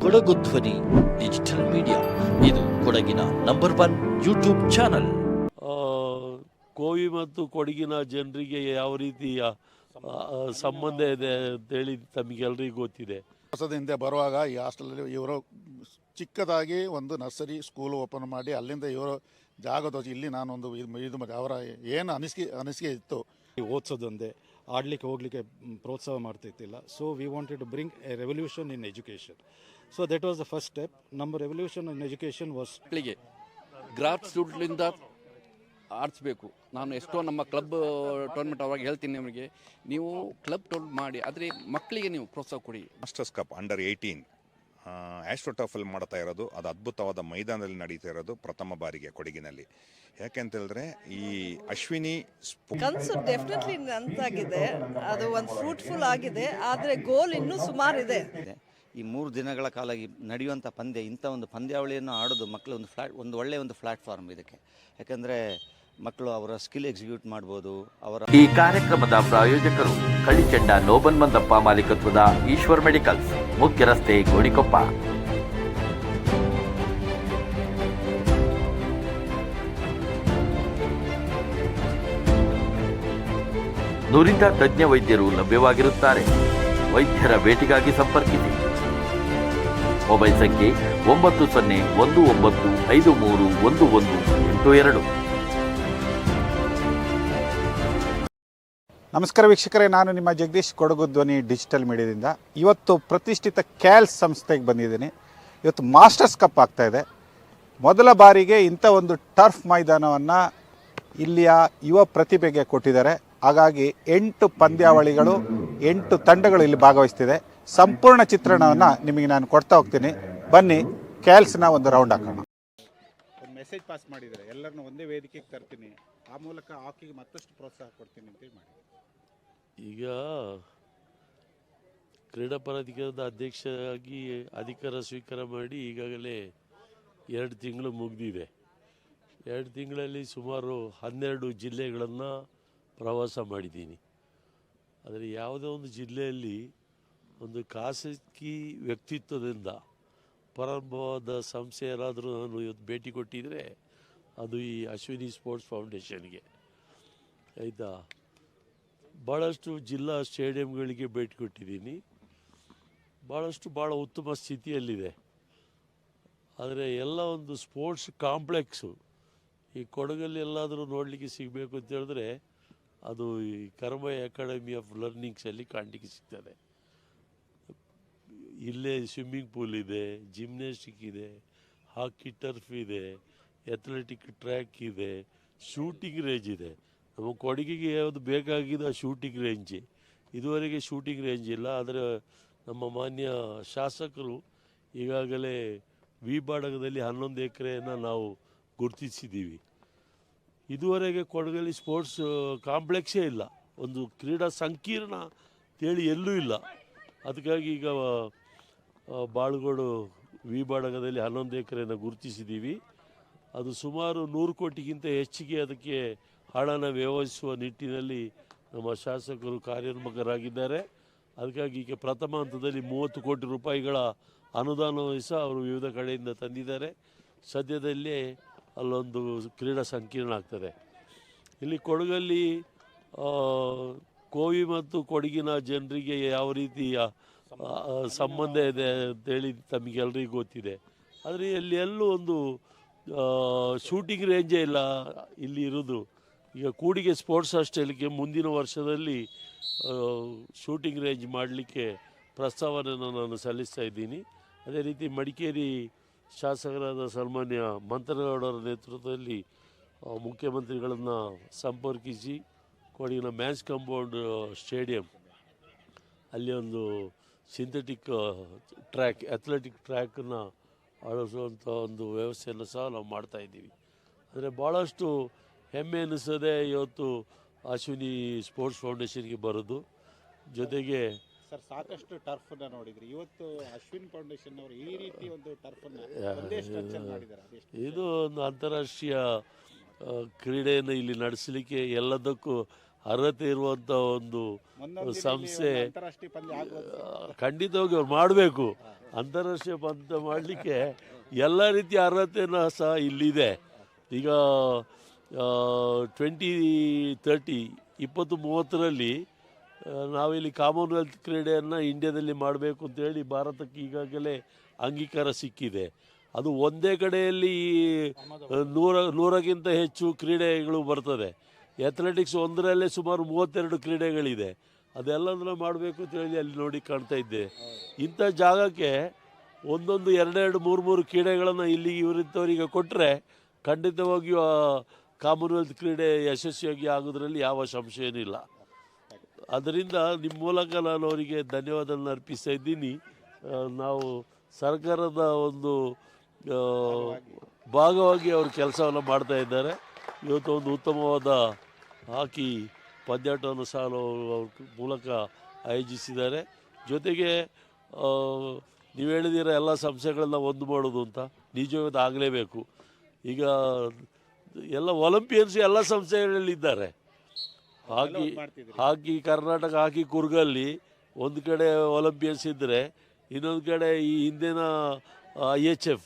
ಕೊಡಗು ಧ್ವನಿ digital media, ಇದು ಕೊಡಗಿನ #1 ಯೂಟ್ಯೂಬ್ ಚಾನಲ್. ಕೋವಿ ಮತ್ತು ಕೊಡಗಿನ ಜನರಿಗೆ ಯಾವ ರೀತಿಯ ಸಂಬಂಧ ಇದೆ ಅಂತೇಳಿ ತಮಗೆಲ್ಲರಿಗೂ ಗೊತ್ತಿದೆ. ವರ್ಷದ ಬರುವಾಗ ಈ ಹಾಸ್ಟೆಲಲ್ಲಿ ಇವರು ಚಿಕ್ಕದಾಗಿ ಒಂದು ನರ್ಸರಿ ಸ್ಕೂಲ್ ಓಪನ್ ಮಾಡಿ ಅಲ್ಲಿಂದ ಇವರು ಜಾಗ ತೋರಿಸಿ ಇಲ್ಲಿ ನಾನೊಂದು ಇದು ಮಾಡಿ ಅವರ ಏನು ಅನಿಸಿಕೆ ಇತ್ತು. ಓದಿಸೋದೊಂದೇ, ಆಡಲಿಕ್ಕೆ ಹೋಗಲಿಕ್ಕೆ ಪ್ರೋತ್ಸಾಹ ಮಾಡ್ತಿದ್ದಿಲ್ಲ. So we wanted to bring a revolution in education. So that was the first step. ನಮ್ಮ ರೆವಲ್ಯೂಷನ್ ಇನ್ ಎಜುಕೇಷನ್ ವಾಸ್ ಮಕ್ಕಳಿಗೆ ಗ್ರಾಫ್ಸ್ ರೂಟ್ಲಿಂದ ಆಡಿಸ್ಬೇಕು. ನಾನು ಎಷ್ಟೋ ನಮ್ಮ ಕ್ಲಬ್ ಟೂರ್ನಮೆಂಟ್ ಅವಾಗ ಹೇಳ್ತೀನಿ ನಿಮಗೆ, ನೀವು ಕ್ಲಬ್ ಟೂರ್ನಮೆಂಟ್ ಮಾಡಿ, ಆದರೆ ಮಕ್ಕಳಿಗೆ ನೀವು ಪ್ರೋತ್ಸಾಹ ಕೊಡಿ. ಮಾಸ್ಟರ್ಸ್ ಕಪ್ ಅಂಡರ್ 18 ಆಸ್ಟ್ರೋಟರ್ಫಲ್ಲಿ ಮಾಡ್ತಾ ಇರೋದು, ಅದು ಅದ್ಭುತವಾದ ಮೈದಾನದಲ್ಲಿ ನಡೀತಾ ಇರೋದು ಪ್ರಥಮ ಬಾರಿಗೆ ಕೊಡಗಿನಲ್ಲಿ. ಯಾಕೆಂತ ಹೇಳಿದ್ರೆ ಈ ಅಶ್ವಿನಿ ಕನಸು ಡೆಫಿನೆಟ್ಲಿ ನಂತಾಗಿದೆ, ಅದು ಒಂದು ಫ್ರೂಟ್ಫುಲ್ ಆಗಿದೆ, ಆದರೆ ಗೋಲ್ ಇನ್ನೂ ಸುಮಾರಿದೆ. ಈ 3 ದಿನಗಳ ಕಾಲ ನಡೆಯುವಂಥ ಪಂದ್ಯ, ಇಂಥ ಒಂದು ಪಂದ್ಯಾವಳಿಯನ್ನು ಆಡೋದು ಮಕ್ಕಳು ಒಂದು ಒಳ್ಳೆಯ ಒಂದು ಪ್ಲಾಟ್ಫಾರ್ಮ್ ಇದಕ್ಕೆ. ಯಾಕಂದರೆ ಮಕ್ಕಳು ಅವರ ಸ್ಕಿಲ್ ಎಕ್ಸಿಕ್ಯೂಟ್ ಮಾಡ್ಬೋದು. ಈ ಕಾರ್ಯಕ್ರಮದ ಪ್ರಾಯೋಜಕರು ಕಳಿಚಂಡ ನೋಬನ್ ಮಂದಪ್ಪ ಮಾಲೀಕತ್ವದ ಈಶ್ವರ್ ಮೆಡಿಕಲ್ಸ್, ಮುಖ್ಯ ರಸ್ತೆ, ಗೋಣಿಕೊಪ್ಪ. ನುರಿತ ತಜ್ಞ ವೈದ್ಯರು ಲಭ್ಯವಾಗಿರುತ್ತಾರೆ. ವೈದ್ಯರ ಭೇಟಿಗಾಗಿ ಸಂಪರ್ಕಿಸಿ. ಮೊಬೈಲ್ ಸಂಖ್ಯೆ 9019531182. ನಮಸ್ಕಾರ ವೀಕ್ಷಕರೇ, ನಾನು ನಿಮ್ಮ ಜಗದೀಶ್, ಕೊಡಗು ಧ್ವನಿ ಡಿಜಿಟಲ್ ಮೀಡಿಯಾದಿಂದ. ಇವತ್ತು ಪ್ರತಿಷ್ಠಿತ ಕ್ಯಾಲ್ಸ್ ಸಂಸ್ಥೆಗೆ ಬಂದಿದ್ದೀನಿ. ಇವತ್ತು ಮಾಸ್ಟರ್ಸ್ ಕಪ್ ಆಗ್ತಾಯಿದೆ. ಮೊದಲ ಬಾರಿಗೆ ಇಂಥ ಒಂದು ಟರ್ಫ್ ಮೈದಾನವನ್ನು ಇಲ್ಲಿಯ ಯುವ ಪ್ರತಿಭೆಗೆ ಕೊಟ್ಟಿದ್ದಾರೆ. ಹಾಗಾಗಿ 8 ಪಂದ್ಯಾವಳಿಗಳು, 8 ತಂಡಗಳು ಇಲ್ಲಿ ಭಾಗವಹಿಸ್ತಿದೆ. ಸಂಪೂರ್ಣ ಚಿತ್ರಣವನ್ನು ನಿಮಗೆ ನಾನು ಕೊಡ್ತಾ ಹೋಗ್ತೀನಿ. ಬನ್ನಿ, ಕ್ಯಾಲ್ಸ್ನ ಒಂದು ರೌಂಡ್ ಹಾಕೋಣ. ಒಂದು ಮೆಸೇಜ್ ಪಾಸ್ ಮಾಡಿದರೆ ಎಲ್ಲರನ್ನೂ ಒಂದೇ ವೇದಿಕೆಗೆ ತರ್ತೀನಿ, ಆ ಮೂಲಕ ಹಾಕಿಗೆ ಮತ್ತಷ್ಟು ಪ್ರೋತ್ಸಾಹ ಕೊಡ್ತೀನಿ ಅಂತೇಳಿ ಮಾಡಿ. ಈಗ ಕ್ರೀಡಾ ಪ್ರಾಧಿಕಾರದ ಅಧ್ಯಕ್ಷರಾಗಿ ಅಧಿಕಾರ ಸ್ವೀಕಾರ ಮಾಡಿ ಈಗಾಗಲೇ 2 ತಿಂಗಳು ಮುಗಿದಿದೆ. 2 ತಿಂಗಳಲ್ಲಿ ಸುಮಾರು 12 ಜಿಲ್ಲೆಗಳನ್ನು ಪ್ರವಾಸ ಮಾಡಿದ್ದೀನಿ. ಆದರೆ ಯಾವುದೇ ಒಂದು ಜಿಲ್ಲೆಯಲ್ಲಿ ಒಂದು ಖಾಸಗಿ ವ್ಯಕ್ತಿತ್ವದಿಂದ ಪ್ರಾರಂಭವಾದ ಸಂಸ್ಥೆ ಯಾರಾದರೂ ನಾನು ಇವತ್ತು ಭೇಟಿ ಕೊಟ್ಟಿದ್ದರೆ ಅದು ಈ ಅಶ್ವಿನಿ ಸ್ಪೋರ್ಟ್ಸ್ ಫೌಂಡೇಶನ್ಗೆ. ಆಯಿತಾ, ಭಾಳಷ್ಟು ಜಿಲ್ಲಾ ಸ್ಟೇಡಿಯಂಗಳಿಗೆ ಭೇಟಿ ಕೊಟ್ಟಿದ್ದೀನಿ. ಭಾಳ ಉತ್ತಮ ಸ್ಥಿತಿಯಲ್ಲಿದೆ. ಆದರೆ ಎಲ್ಲ ಒಂದು ಸ್ಪೋರ್ಟ್ಸ್ ಕಾಂಪ್ಲೆಕ್ಸು ಈ ಕೊಡಗಲ್ಲಿ ಎಲ್ಲಾದರೂ ನೋಡಲಿಕ್ಕೆ ಸಿಗಬೇಕು ಅಂತ ಹೇಳಿದ್ರೆ ಅದು ಈ ಕರ್ಮಯ ಅಕಾಡೆಮಿ ಆಫ್ ಲರ್ನಿಂಗ್ಸಲ್ಲಿ ಕಾಣಲಿಕ್ಕೆ ಸಿಗ್ತದೆ. ಇಲ್ಲೇ ಸ್ವಿಮ್ಮಿಂಗ್ ಪೂಲ್ ಇದೆ, ಜಿಮ್ನಾಸ್ಟಿಕ್ ಇದೆ, ಹಾಕಿ ಟರ್ಫ್ ಇದೆ, ಅಥ್ಲೆಟಿಕ್ ಟ್ರ್ಯಾಕ್ ಇದೆ, ಶೂಟಿಂಗ್ ರೇಂಜ್ ಇದೆ. ನಮ್ಮ ಕೊಡಗಿಗೆ ಯಾವುದು ಬೇಕಾಗಿದೆ ಶೂಟಿಂಗ್ ರೇಂಜ್. ಇದುವರೆಗೆ ಶೂಟಿಂಗ್ ರೇಂಜ್ ಇಲ್ಲ. ಆದರೆ ನಮ್ಮ ಮಾನ್ಯ ಶಾಸಕರು ಈಗಾಗಲೇ ವಿಭಾಗದಲ್ಲಿ 11 ಎಕರೆಯನ್ನು ನಾವು ಗುರುತಿಸಿದ್ದೀವಿ. ಇದುವರೆಗೆ ಕೊಡಗಲ್ಲಿ ಸ್ಪೋರ್ಟ್ಸ್ ಕಾಂಪ್ಲೆಕ್ಸೇ ಇಲ್ಲ, ಒಂದು ಕ್ರೀಡಾ ಸಂಕೀರ್ಣ ಅಂತೇಳಿ ಎಲ್ಲೂ ಇಲ್ಲ. ಅದಕ್ಕಾಗಿ ಈಗ ಬಾಳುಗೋಡು ವಿಭಾಗದಲ್ಲಿ 11 ಎಕರೆಯನ್ನು ಗುರುತಿಸಿದ್ದೀವಿ. ಅದು ಸುಮಾರು 100 ಕೋಟಿಗಿಂತ ಹೆಚ್ಚಿಗೆ ಅದಕ್ಕೆ ಹಣನ ವ್ಯವಹರಿಸುವ ನಿಟ್ಟಿನಲ್ಲಿ ನಮ್ಮ ಶಾಸಕರು ಕಾರ್ಯೋನ್ಮುಖರಾಗಿದ್ದಾರೆ. ಅದಕ್ಕಾಗಿ ಈಗ ಪ್ರಥಮ ಹಂತದಲ್ಲಿ 30 ಕೋಟಿ ರೂಪಾಯಿಗಳ ಅನುದಾನವನ್ನು ಸಹ ಅವರು ವಿವಿಧ ಕಡೆಯಿಂದ ತಂದಿದ್ದಾರೆ. ಸದ್ಯದಲ್ಲೇ ಅಲ್ಲೊಂದು ಕ್ರೀಡಾ ಸಂಕೀರ್ಣ ಆಗ್ತದೆ. ಇಲ್ಲಿ ಕೊಡಗಲ್ಲಿ ಕೋವಿ ಮತ್ತು ಕೊಡಗಿನ ಜನರಿಗೆ ಯಾವ ರೀತಿಯ ಸಂಬಂಧ ಇದೆ ಅಂತೇಳಿ ತಮಗೆಲ್ಲರಿಗೂ ಗೊತ್ತಿದೆ. ಆದರೆ ಇಲ್ಲಿ ಎಲ್ಲೂ ಒಂದು ಶೂಟಿಂಗ್ ರೇಂಜೇ ಇಲ್ಲ ಇಲ್ಲಿ ಇರೋದು. ಈಗ ಕೂಡಿಗೆ ಸ್ಪೋರ್ಟ್ಸ್ ಹಾಸ್ಟೆಲ್ಗೆ ಮುಂದಿನ ವರ್ಷದಲ್ಲಿ ಶೂಟಿಂಗ್ ರೇಂಜ್ ಮಾಡಲಿಕ್ಕೆ ಪ್ರಸ್ತಾವನೆಯನ್ನು ನಾನು ಸಲ್ಲಿಸ್ತಾ ಇದ್ದೀನಿ. ಅದೇ ರೀತಿ ಮಡಿಕೇರಿ ಶಾಸಕರಾದ ಸನ್ಮಾನ್ಯ ಮಂತ್ರಗೌಡರ ನೇತೃತ್ವದಲ್ಲಿ ಮುಖ್ಯಮಂತ್ರಿಗಳನ್ನು ಸಂಪರ್ಕಿಸಿ ಕೊಡಗಿನ ಮ್ಯಾಚ್ ಕಾಂಪೌಂಡ್ ಸ್ಟೇಡಿಯಂ ಅಲ್ಲಿ ಒಂದು ಸಿಂಥೆಟಿಕ್ ಟ್ರ್ಯಾಕ್, ಅಥ್ಲೆಟಿಕ್ ಟ್ರ್ಯಾಕನ್ನು ಅಳಿಸುವಂಥ ಒಂದು ವ್ಯವಸ್ಥೆಯನ್ನು ಸಹ ನಾವು ಮಾಡ್ತಾಯಿದ್ದೀವಿ. ಅಂದರೆ ಭಾಳಷ್ಟು ಹೆಮ್ಮೆ ಅನ್ನಿಸೋದೆ ಇವತ್ತು ಅಶ್ವಿನಿ ಸ್ಪೋರ್ಟ್ಸ್ ಫೌಂಡೇಶನ್ಗೆ ಬರೋದು. ಜೊತೆಗೆ ಸರ್, ಸಾಕಷ್ಟು ಟರ್ಫನ್ನ ನೋಡಿದ್ರಿ, ಇವತ್ತು ಅಶ್ವಿನ್ ಫೌಂಡೇಶನ್ ಅವರು ಈ ರೀತಿ ಒಂದು ಟರ್ಫನ್ನು ಮಾಡಿದ್ದಾರೆ. ಇದು ಒಂದು ಅಂತಾರಾಷ್ಟ್ರೀಯ ಕ್ರೀಡೆಯನ್ನು ಇಲ್ಲಿ ನಡೆಸಲಿಕ್ಕೆ ಎಲ್ಲದಕ್ಕೂ ಅರ್ಹತೆ ಇರುವಂಥ ಒಂದು ಸಂಸ್ಥೆ ಖಂಡಿತವಾಗಿ ಅವ್ರು ಮಾಡಬೇಕು. ಅಂತಾರಾಷ್ಟ್ರೀಯ ಪಂದ್ಯ ಮಾಡಲಿಕ್ಕೆ ಎಲ್ಲ ರೀತಿಯ ಅರ್ಹತೆಯೂ ಸಹ ಇಲ್ಲಿದೆ. ಈಗ 2030 2030ರಲ್ಲಿ ನಾವಿಲ್ಲಿ ಕಾಮನ್ವೆಲ್ತ್ ಕ್ರೀಡೆಯನ್ನು ಇಂಡಿಯಾದಲ್ಲಿ ಮಾಡಬೇಕು ಅಂತೇಳಿ ಭಾರತಕ್ಕೆ ಈಗಾಗಲೇ ಅಂಗೀಕಾರ ಸಿಕ್ಕಿದೆ. ಅದು ಒಂದೇ ಕಡೆಯಲ್ಲಿ 100ಕ್ಕಿಂತ ಹೆಚ್ಚು ಕ್ರೀಡೆಗಳು ಬರ್ತದೆ. ಅಥ್ಲೆಟಿಕ್ಸ್ ಒಂದರಲ್ಲೇ ಸುಮಾರು 32 ಕ್ರೀಡೆಗಳಿದೆ. ಅದೆಲ್ಲದನ್ನು ಮಾಡಬೇಕು ಅಂತೇಳಿ ಅಲ್ಲಿ ನೋಡಿ ಕಾಣ್ತಾ ಇದ್ದೆ. ಇಂಥ ಜಾಗಕ್ಕೆ ಒಂದೊಂದು 2-2 3-3 ಕ್ರೀಡೆಗಳನ್ನು ಇಲ್ಲಿ ಇವರಿಂಥವರಿಗೆ ಕೊಟ್ಟರೆ ಖಂಡಿತವಾಗಿಯೂ ಕಾಮನ್ವೆಲ್ತ್ ಕ್ರೀಡೆ ಯಶಸ್ವಿಯಾಗಿ ಆಗೋದ್ರಲ್ಲಿ ಯಾವ ಸಂಶಯನಿಲ್ಲ. ಅದರಿಂದ ನಿಮ್ಮ ಮೂಲಕ ನಾನು ಅವರಿಗೆ ಧನ್ಯವಾದವನ್ನು ಅರ್ಪಿಸ್ತಾ ಇದ್ದೀನಿ. ನಾವು ಸರ್ಕಾರದ ಒಂದು ಭಾಗವಾಗಿ ಅವರು ಕೆಲಸವನ್ನು ಮಾಡ್ತಾ ಇದ್ದಾರೆ. ಇವತ್ತು ಒಂದು ಉತ್ತಮವಾದ ಹಾಕಿ ಪಂದ್ಯಾಟವನ್ನು ಸಹ ಅವ್ರ ಮೂಲಕ ಆಯೋಜಿಸಿದ್ದಾರೆ. ಜೊತೆಗೆ ನೀವು ಹೇಳಿದಿರ ಎಲ್ಲ ಸಂಸ್ಥೆಗಳನ್ನ ಒಂದು ಮಾಡೋದು ಅಂತ, ನಿಜವಾದ ಆಗಲೇಬೇಕು. ಈಗ ಎಲ್ಲ ಒಲಿಂಪಿಯನ್ಸ್ ಎಲ್ಲ ಸಂಸ್ಥೆಗಳಲ್ಲಿದ್ದಾರೆ. ಹಾಕಿ ಕರ್ನಾಟಕ ಹಾಕಿ ಕುರ್ಗಲ್ಲಿ ಒಂದು ಕಡೆ ಒಲಿಂಪಿಯನ್ಸ್ ಇದ್ದರೆ, ಇನ್ನೊಂದು ಕಡೆ ಈ ಹಿಂದಿನ IHF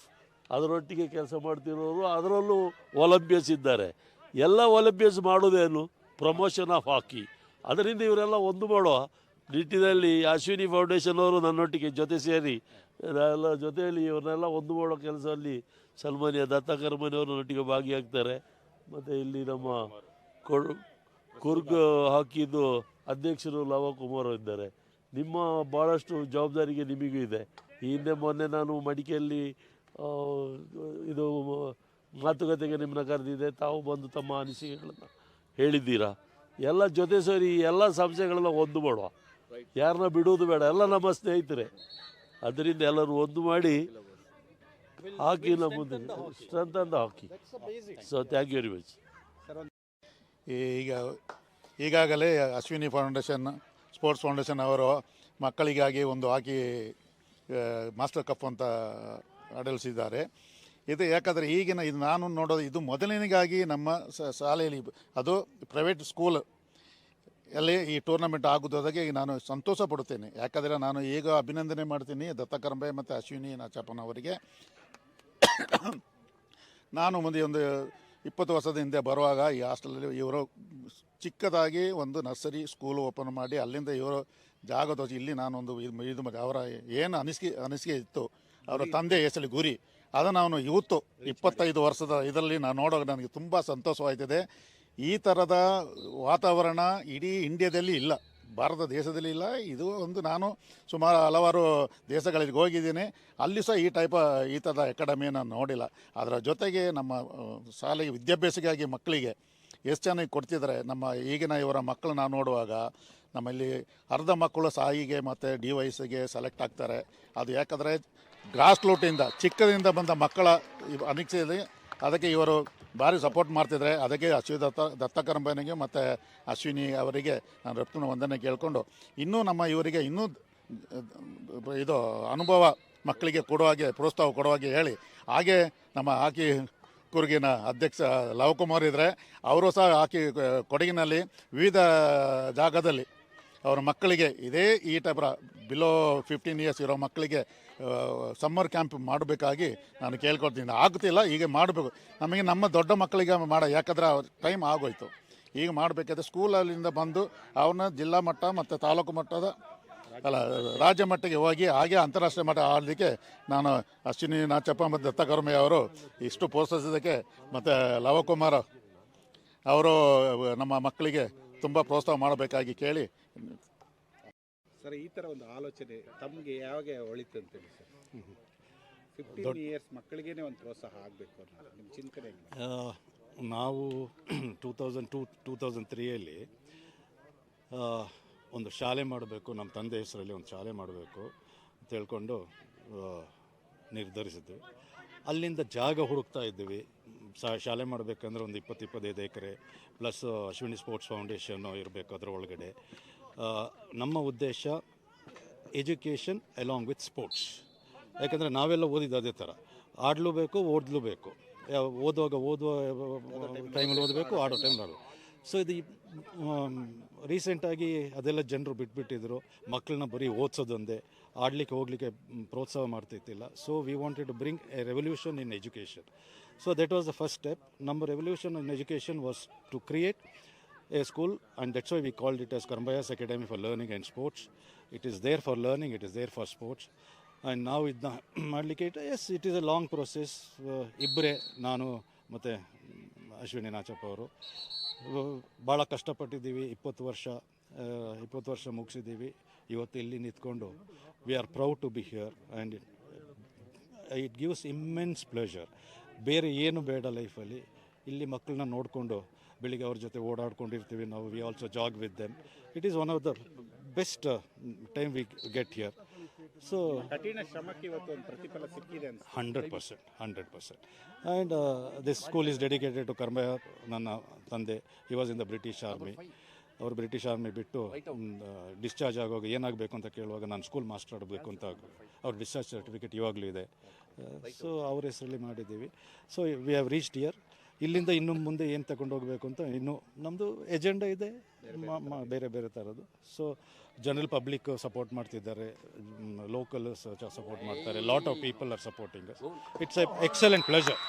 ಅದರೊಟ್ಟಿಗೆ ಕೆಲಸ ಮಾಡ್ತಿರೋರು, ಅದರಲ್ಲೂ ಒಲಿಂಪಿಯನ್ಸ್ ಇದ್ದಾರೆ. ಎಲ್ಲ ಒಲಿಂಪಿಯನ್ಸ್ ಮಾಡೋದೇನು ಪ್ರಮೋಷನ್ ಆಫ್ ಹಾಕಿ. ಅದರಿಂದ ಇವರೆಲ್ಲ ಒಂದು ಮಾಡುವ ನಿಟ್ಟಿನಲ್ಲಿ ಅಶ್ವಿನಿ ಫೌಂಡೇಶನ್ ಅವರು ನನ್ನೊಟ್ಟಿಗೆ ಜೊತೆ ಸೇರಿ ಎಲ್ಲ ಜೊತೆಯಲ್ಲಿ ಇವರನ್ನೆಲ್ಲ ಒಂದು ಮಾಡೋ ಕೆಲಸದಲ್ಲಿ ಸನ್ಮಾನ್ಯ ದತ್ತ ಕರ್ಮನಿಯವರನ್ನೊಟ್ಟಿಗೆ ಭಾಗಿಯಾಗ್ತಾರೆ. ಮತ್ತು ಇಲ್ಲಿ ನಮ್ಮ ಕುರ್ಗ್ ಹಾಕಿದ್ದು ಅಧ್ಯಕ್ಷರು ಲವಕುಮಾರ್ ಇದ್ದಾರೆ. ನಿಮ್ಮ ಭಾಳಷ್ಟು ಜವಾಬ್ದಾರಿಗೆ ನಿಮಗೂ ಇದೆ. ಈ ಹಿಂದೆ ಮೊನ್ನೆ ನಾನು ಮಡಿಕೆಯಲ್ಲಿ ಇದು ಮಾತುಕತೆಗೆ ನಿಮ್ಮನ್ನ ಕರೆದಿದ್ದೆ. ತಾವು ಬಂದು ತಮ್ಮ ಅನಿಸಿಕೆಗಳನ್ನು ಹೇಳಿದ್ದೀರಾ. ಎಲ್ಲ ಜೊತೆ ಸೇರಿ ಎಲ್ಲ ಸಂಸ್ಥೆಗಳೆಲ್ಲ ಒಂದು ಮಾಡುವ, ಯಾರನ್ನ ಬಿಡುವುದು ಬೇಡ, ಎಲ್ಲ ನಮ್ಮ ಸ್ನೇಹಿತರೆ. ಅದರಿಂದ ಎಲ್ಲರೂ ಒಂದು ಮಾಡಿ ಹಾಕಿನ ಮುಂದೆ ಸ್ಟ್ರೆಂತ್ ಅಂಡ್ ಹಾಕಿ. So thank you very much. ಈಗಾಗಲೇ ಅಶ್ವಿನಿ ಫೌಂಡೇಶನ್, ಸ್ಪೋರ್ಟ್ಸ್ ಫೌಂಡೇಶನ್ ಅವರು ಮಕ್ಕಳಿಗಾಗಿ ಒಂದು ಹಾಕಿ ಮಾಸ್ಟರ್ ಕಪ್ ಅಂತ ಆಡಳಿಸಿದ್ದಾರೆ. ಇದು ಯಾಕಂದರೆ ಈಗಿನ ಇದು ನಾನು ನೋಡೋದು ಇದು ಮೊದಲನೇಗಾಗಿ ನಮ್ಮ ಶಾಲೆಯಲ್ಲಿ, ಅದು ಪ್ರೈವೇಟ್ ಸ್ಕೂಲ್ ಅಲ್ಲಿ ಈ ಟೂರ್ನಮೆಂಟ್ ಆಗುವುದಾಗಿ ನಾನು ಸಂತೋಷ ಪಡುತ್ತೇನೆ. ಯಾಕಂದರೆ ನಾನು ಈಗ ಅಭಿನಂದನೆ ಮಾಡ್ತೀನಿ ದತ್ತ ಕರಂಬೆ ಮತ್ತು ಅಶ್ವಿನಿ ನಾಚಪ್ಪನವರಿಗೆ. ನಾನು ಮುಂದೆ ಒಂದು 20 ವರ್ಷದ ಹಿಂದೆ ಬರುವಾಗ ಈ ಹಾಸ್ಟೆಲಲ್ಲಿ ಇವರು ಚಿಕ್ಕದಾಗಿ ಒಂದು ನರ್ಸರಿ ಸ್ಕೂಲ್ ಓಪನ್ ಮಾಡಿ ಅಲ್ಲಿಂದ ಇವರು ಜಾಗ ತೋರಿಸಿ ಇಲ್ಲಿ ನಾನೊಂದು ಇದು ಅವರ ಏನು ಅನಿಸಿಕೆ ಇತ್ತು, ಅವರ ತಂದೆ ಹೆಸರು ಗುರಿ, ಅದನ್ನು ಅವನು ಇವತ್ತು 25 ವರ್ಷದ ಇದರಲ್ಲಿ ನಾನು ನೋಡೋಕೆ ನನಗೆ ತುಂಬ ಸಂತೋಷವಾಯ್ತಿದೆ. ಈ ಥರದ ವಾತಾವರಣ ಇಡೀ ಇಂಡಿಯಾದಲ್ಲಿ ಇಲ್ಲ, ಭಾರತ ದೇಶದಲ್ಲಿ ಇಲ್ಲ. ಇದು ಒಂದು ನಾನು ಸುಮಾರು ಹಲವಾರು ದೇಶಗಳಿಗೆ ಹೋಗಿದ್ದೀನಿ, ಅಲ್ಲಿ ಸಹ ಈ ಥರದ ಅಕಾಡೆಮಿಯನ್ನು ನೋಡಿಲ್ಲ. ಅದರ ಜೊತೆಗೆ ನಮ್ಮ ಶಾಲೆಗೆ ವಿದ್ಯಾಭ್ಯಾಸಕ್ಕಾಗಿ ಮಕ್ಕಳಿಗೆ ಎಷ್ಟು ಚೆನ್ನಾಗಿ ಕೊಡ್ತಿದ್ದಾರೆ. ನಮ್ಮ ಈಗಿನ ಇವರ ಮಕ್ಕಳು ನಾವು ನೋಡುವಾಗ ನಮ್ಮಲ್ಲಿ ಅರ್ಧ ಮಕ್ಕಳು ಸಾಯಿಗೆ ಮತ್ತು DYSಗೆ ಸೆಲೆಕ್ಟ್ ಆಗ್ತಾರೆ. ಅದು ಯಾಕಂದರೆ ಗ್ರಾಸ್ ರೂಟಿಂದ ಚಿಕ್ಕದಿಂದ ಬಂದ ಮಕ್ಕಳ ಅನಿಸಿಕೆಯಲ್ಲಿ ಅದಕ್ಕೆ ಇವರು ಭಾರಿ ಸಪೋರ್ಟ್ ಮಾಡ್ತಿದ್ದಾರೆ. ಅದಕ್ಕೆ ದತ್ತ ಕರಂಬನಿಗೆ ಮತ್ತು ಅಶ್ವಿನಿ ಅವರಿಗೆ ನಾನು ರಫ್ತುನ ವಂದನೆ ಕೇಳಿಕೊಂಡು ಇನ್ನೂ ನಮ್ಮ ಇವರಿಗೆ ಇನ್ನೂ ಇದು ಅನುಭವ ಮಕ್ಕಳಿಗೆ ಕೊಡುವಾಗೆ ಪ್ರೋತ್ಸಾಹ ಕೊಡುವಾಗೆ ಹೇಳಿ, ಹಾಗೆ ನಮ್ಮ ಹಾಕಿ ಕುರ್ಗಿನ ಅಧ್ಯಕ್ಷ ಲವಕುಮಾರ್ ಇದ್ದರೆ ಅವರು ಸಹ ಹಾಕಿ ಕೊಡಗಿನಲ್ಲಿ ವಿವಿಧ ಜಾಗದಲ್ಲಿ ಅವರ ಮಕ್ಕಳಿಗೆ ಇದೇ ಈ ಟೈಪ್ ಬಿಲೋ 15 ಇಯರ್ಸ್ ಇರೋ ಮಕ್ಕಳಿಗೆ ಸಮ್ಮರ್ ಕ್ಯಾಂಪ್ ಮಾಡಬೇಕಾಗಿ ನಾನು ಕೇಳ್ಕೊಳ್ತೀನಿ. ಆಗುತ್ತಿಲ್ಲ, ಈಗ ಮಾಡಬೇಕು. ನಮಗೆ ನಮ್ಮ ದೊಡ್ಡ ಮಕ್ಕಳಿಗೆ ಯಾಕಂದರೆ ಟೈಮ್ ಆಗೋಯ್ತು. ಈಗ ಮಾಡಬೇಕಾದ್ರೆ ಸ್ಕೂಲಲ್ಲಿಂದ ಬಂದು ಅವ್ರನ್ನ ಜಿಲ್ಲಾ ಮಟ್ಟ ಮತ್ತು ತಾಲೂಕು ಮಟ್ಟದ ರಾಜ್ಯ ಮಟ್ಟಿಗೆ ಹೋಗಿ ಹಾಗೆ ಅಂತಾರಾಷ್ಟ್ರೀಯ ಮಟ್ಟ ಆಡಲಿಕ್ಕೆ ನಾನು ಅಶ್ವಿನಿ ನಾಚಪ್ಪ ಮತ್ತು ದತ್ತ ಕರ್ಮೆ ಅವರು ಇಷ್ಟು ಪ್ರೋತ್ಸಾಹಿಸೋದಕ್ಕೆ ಮತ್ತು ಲವಕುಮಾರ್ ಅವರು ನಮ್ಮ ಮಕ್ಕಳಿಗೆ ತುಂಬ ಪ್ರೋತ್ಸಾಹ ಮಾಡಬೇಕಾಗಿ ಕೇಳಿ. ಸರ್, ಈ ಥರ ಒಂದು ಆಲೋಚನೆ ತಮಗೆ ಯಾವಾಗ ಒಳಿತು ಅಂತೇಳಿ ಸರ್? 15 ಇಯರ್ಸ್ ಮಕ್ಕಳಿಗೇನೆ ಒಂದು ಪ್ರೋತ್ಸಾಹ ಆಗಬೇಕು ಅನ್ನೋ ನಿಮ್ಮ ಚಿಂತನೆ? ನಾವು 2002-2003ಯಲ್ಲಿ ಒಂದು ಶಾಲೆ ಮಾಡಬೇಕು, ನಮ್ಮ ತಂದೆ ಹೆಸರಲ್ಲಿ ಒಂದು ಶಾಲೆ ಮಾಡಬೇಕು ಅಂತ ಹೇಳ್ಕೊಂಡು ನಿರ್ಧರಿಸಿದ್ವಿ. ಅಲ್ಲಿಂದ ಜಾಗ ಹುಡುಕ್ತಾ ಇದ್ದೀವಿ. ಶಾಲೆ ಮಾಡಬೇಕಂದ್ರೆ ಒಂದು 20-25 ಎಕರೆ ಪ್ಲಸ್ ಅಶ್ವಿನಿ ಸ್ಪೋರ್ಟ್ಸ್ ಫೌಂಡೇಶನ್ನು ಇರಬೇಕು ಅದರ ಒಳಗಡೆ. ನಮ್ಮ ಉದ್ದೇಶ ಎಜುಕೇಷನ್ ಅಲಾಂಗ್ ವಿತ್ ಸ್ಪೋರ್ಟ್ಸ್. ಯಾಕಂದರೆ ನಾವೆಲ್ಲ ಓದಿದ್ದು ಅದೇ ಥರ, ಆಡಲೂಬೇಕು ಓದಲೂಬೇಕು. ಓದುವ ಟೈಮಲ್ಲಿ ಓದಬೇಕು, ಆಡೋ ಟೈಮಲ್ಲಿ ಆಡಬೇಕು. ಸೊ ಇದು ರೀಸೆಂಟಾಗಿ ಅದೆಲ್ಲ ಜನರು ಬಿಟ್ಬಿಟ್ಟಿದ್ರು, ಮಕ್ಕಳನ್ನ ಬರೀ ಓದಿಸೋದೊಂದೇ, ಆಡಲಿಕ್ಕೆ ಹೋಗಲಿಕ್ಕೆ ಪ್ರೋತ್ಸಾಹ ಮಾಡ್ತಿದ್ದಿಲ್ಲ. So we wanted to bring a revolution in education. So that was the first step. ನಮ್ಮ revolution in education was to create a school, and that's why we called it as Karambayas Academy for Learning and Sports. It is there for learning, it is there for sports. And now ಇದನ್ನ ಮಾಡಲಿಕ್ಕೆ as it is a long process. ಇಬ್ಬರೇ, ನಾನು ಮತ್ತು ಅಶ್ವಿನಿ ನಾಚಪ್ಪ ಅವರು ಭಾಳ ಕಷ್ಟಪಟ್ಟಿದ್ದೀವಿ. 20 ವರ್ಷ ಮುಗಿಸಿದ್ದೀವಿ. ಇವತ್ತು ಇಲ್ಲಿ ನಿಂತ್ಕೊಂಡು we are proud to be here and it gives immense pleasure. ಬೇರೆ ಏನು ಬೇಡ ಲೈಫಲ್ಲಿ. ಇಲ್ಲಿ ಮಕ್ಕಳನ್ನ ನೋಡಿಕೊಂಡು ಬೆಳಿಗ್ಗೆ ಅವ್ರ ಜೊತೆ ಓಡಾಡ್ಕೊಂಡಿರ್ತೀವಿ ನಾವು. We also jog with them. It is one of the best time we get here. So ಕಠಿಣ ಶ್ರಮಕ್ಕೆ ಇವತ್ತು ಒಂದು ಪ್ರತಿಫಲ ಸಿಕ್ಕಿದೆ ಅಂತ 100%. And this school is dedicated to Karmayya. ನನ್ನ ತಂದೆ he was in the British army. ಅವರು ಬ್ರಿಟಿಷ್ ಆರ್ಮಿ ಬಿಟ್ಟು ಡಿಸ್ಚಾರ್ಜ್ ಆಗುವಾಗ ಏನಾಗಬೇಕು ಅಂತ ಕೇಳುವಾಗ ನಾನು ಸ್ಕೂಲ್ ಮಾಸ್ಟರ್ ಆಗಬೇಕು ಅಂತ ಅವ್ರ ಡಿಸ್ಚಾರ್ಜ್ ಸರ್ಟಿಫಿಕೇಟ್ ಇವಾಗಲೂ ಇದೆ. ಸೊ ಅವ್ರ ಹೆಸರಲ್ಲಿ ಮಾಡಿದ್ದೀವಿ. So we have reached here. ಇಲ್ಲಿಂದ ಇನ್ನು ಮುಂದೆ ಏನು ತಗೊಂಡು ಹೋಗಬೇಕು ಅಂತ ಇನ್ನೂ ನಮ್ಮದು ಎಜೆಂಡಾ ಇದೆ, ಬೇರೆ ಬೇರೆ ಥರದ್ದು. ಸೊ ಜನರಲ್ ಪಬ್ಲಿಕ್ ಸಪೋರ್ಟ್ ಮಾಡ್ತಿದ್ದಾರೆ, ಲೋಕಲ್ ಸಪೋರ್ಟ್ ಮಾಡ್ತಾರೆ. Lot of people are supporting. It's a excellent pleasure.